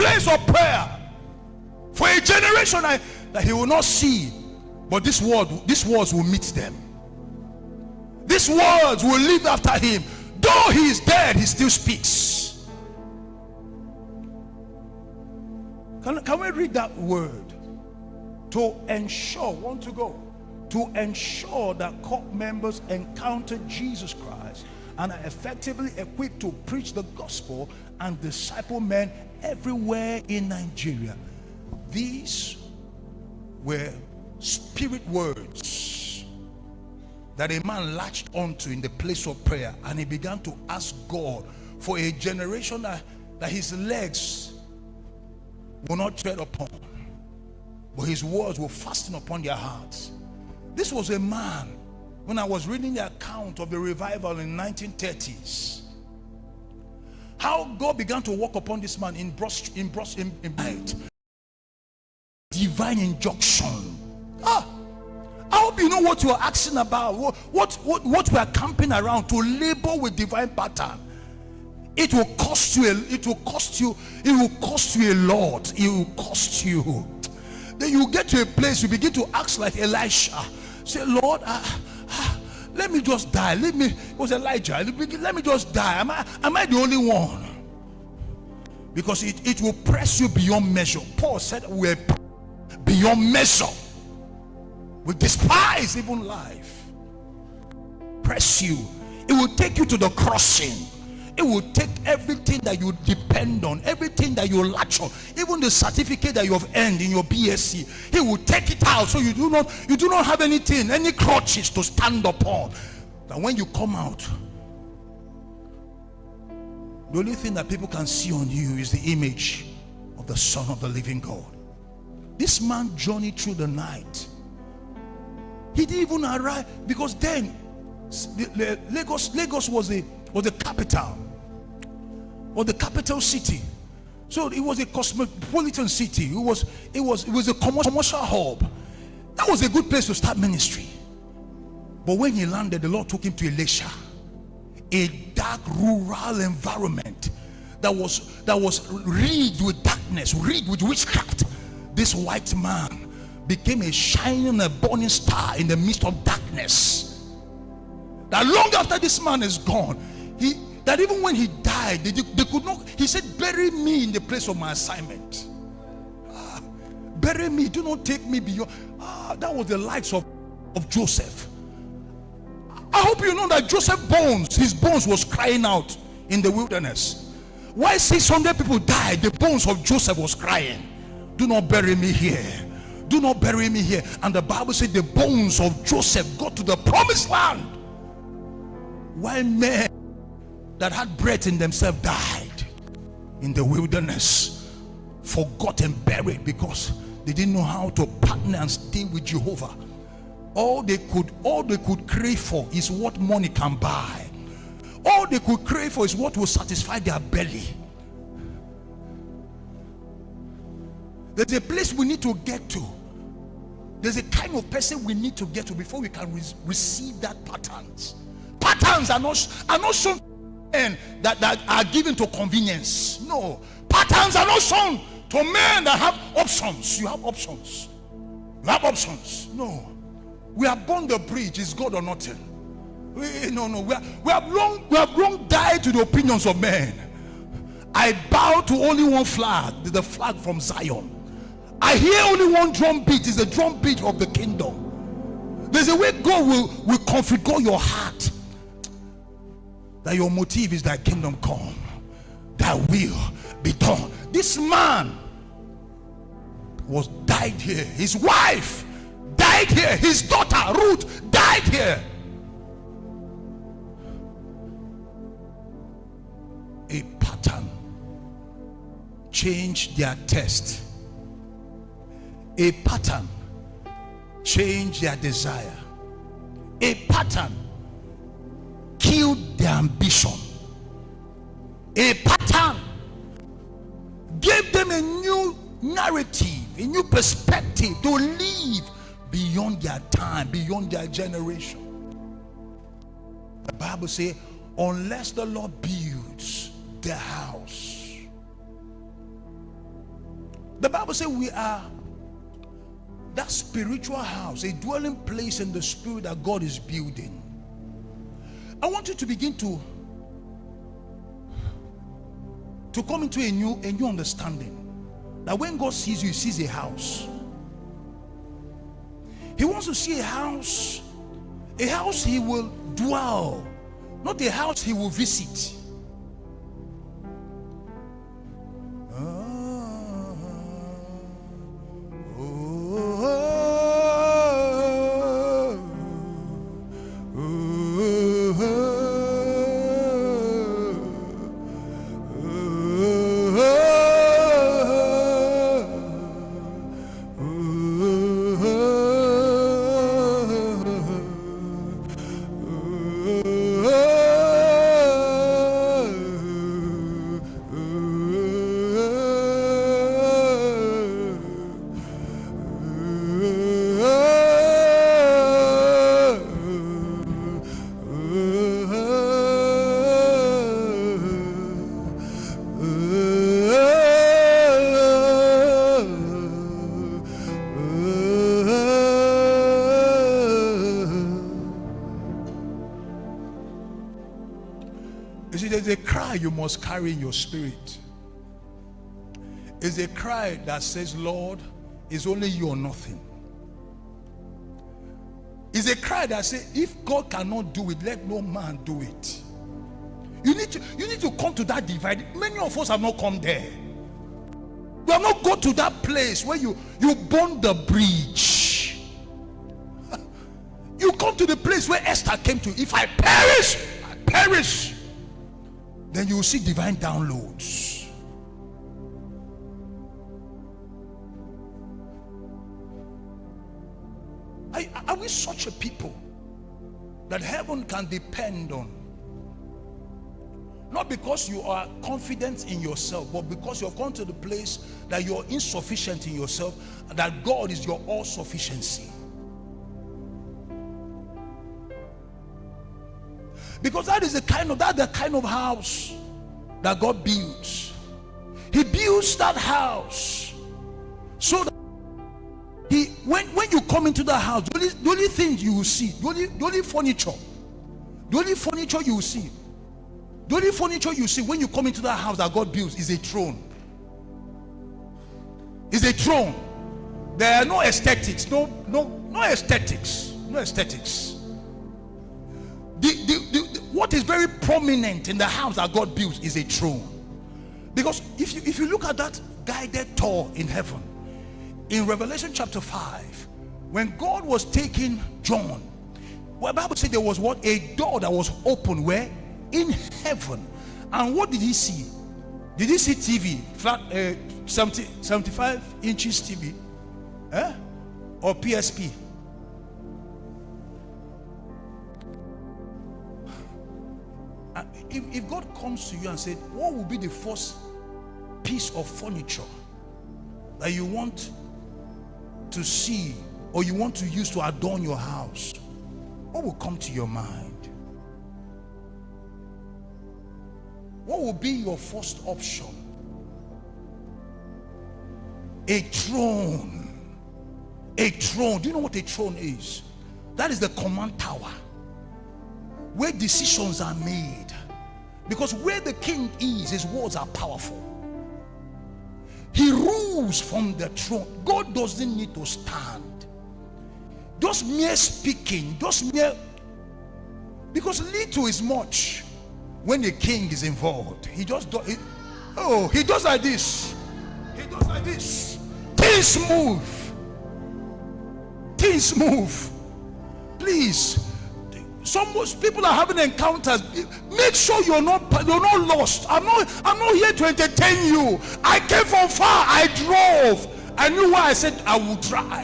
place of prayer for a generation that he will not see, but these words will meet them. These words will live after him. Though he is dead, he still speaks. Can we read that word? To ensure that court members encounter Jesus Christ and are effectively equipped to preach the gospel and disciple men everywhere in Nigeria. These were spirit words that a man latched onto in the place of prayer, and he began to ask God for a generation that his legs will not tread upon, but his words will fasten upon their hearts. This was a man, when I was reading the account of the revival in 1930s, how God began to work upon this man in night. Divine injunction. I hope you know what you are asking about, what we are camping around to labor with divine pattern. It will cost you a lot. It will cost you. Then you get to a place, you begin to act like Elisha. Say, Lord, let me just die. It was Elijah. Let me just die. Am I the only one? Because it will press you beyond measure. Paul said we're beyond measure. We despise even life. Press you. It will take you to the crossing. It will take everything that you depend on, everything that you latch on, even the certificate that you have earned in your BSc. He will take it out, so you do not have anything, any crutches to stand upon. That when you come out, the only thing that people can see on you is the image of the Son of the living God. This man journeyed through the night. He didn't even arrive, because then Lagos was the capital, or the capital city. So it was a cosmopolitan city. It was a commercial hub. That was a good place to start ministry. But when he landed, the Lord took him to Elisha, a dark rural environment that was rigged with darkness, rigged with witchcraft. This white man became a shining, a burning star in the midst of darkness. That long after this man is gone, that even when he died, they could not. He said, bury me in the place of my assignment. Bury me, do not take me beyond. That was the likes of Joseph. I hope you know that Joseph's bones, his bones was crying out in the wilderness. Why 600 people died, the bones of Joseph was crying, do not bury me here. Do not bury me here. And the Bible said the bones of Joseph got to the promised land, while men that had breath in themselves died in the wilderness, forgotten, buried, because they didn't know how to partner and stay with Jehovah. All they could crave for is what money can buy. All they could crave for is what will satisfy their belly. There's a place we need to get to. There's a kind of person we need to get to before we can receive that patterns. Patterns are not shown that are given to convenience. No, patterns are not shown to men that have options. You have options. You have options. No, we are born the bridge. Is God or nothing? We have long died to the opinions of men. I bow to only one flag, the flag from Zion. I hear only one drum beat, is the drum beat of the kingdom. There's a way God will configure your heart, that your motive is that kingdom come, that will be done. This man died here. His wife died here. His daughter Ruth died here. A pattern changed their test. A pattern changed their desire. A pattern killed their ambition. A pattern gave them a new narrative, a new perspective to live beyond their time, beyond their generation. The Bible says, unless the Lord builds the house, The Bible says we are that spiritual house, a dwelling place in the spirit that God is building. I want you to begin to come into a new understanding that when God sees you, he sees a house. He wants to see a house he will dwell, not a house he will visit. You see, there's a cry you must carry in your spirit. It's a cry that says, Lord, it's only you or nothing. It's a cry that says, if God cannot do it, let no man do it. You need to come to that divide. Many of us have not come there. We have not gone to that place where you burn the bridge. You come to the place where Esther came to. If I perish, I perish. Then you will see divine downloads. Are we such a people that heaven can depend on? Not because you are confident in yourself, but because you have come to the place that you're insufficient in yourself, and that God is your all-sufficiency. Because that is the kind of house that God builds. He builds that house so that when you come into the house, the only thing you will see, the only furniture you will see, the only furniture you see when you come into the house that God builds is a throne. Is a throne. There are no aesthetics, no aesthetics, no aesthetics. What is very prominent in the house that God builds is a throne. Because if you look at that guided tour in heaven, in Revelation chapter 5, when God was taking John, well, the Bible said there was what? A door that was open where? In heaven. And what did he see? Did he see TV? Flat 75 inches TV? Or PSP? If God comes to you and said, what will be the first piece of furniture that you want to see or you want to use to adorn your house, what will come to your mind? What will be your first option? A throne. A throne. Do you know what a throne is? That is the command tower where decisions are made. Because where the king is, his words are powerful. He rules from the throne. God doesn't need to stand. Just mere speaking, because little is much when the king is involved. He just does it. Oh, he does like this. He does like this. Things move. Things move. Please. Some people are having encounters. Make sure you're not lost. I'm not here to entertain you. I came from far. I drove. I knew why I said I would try.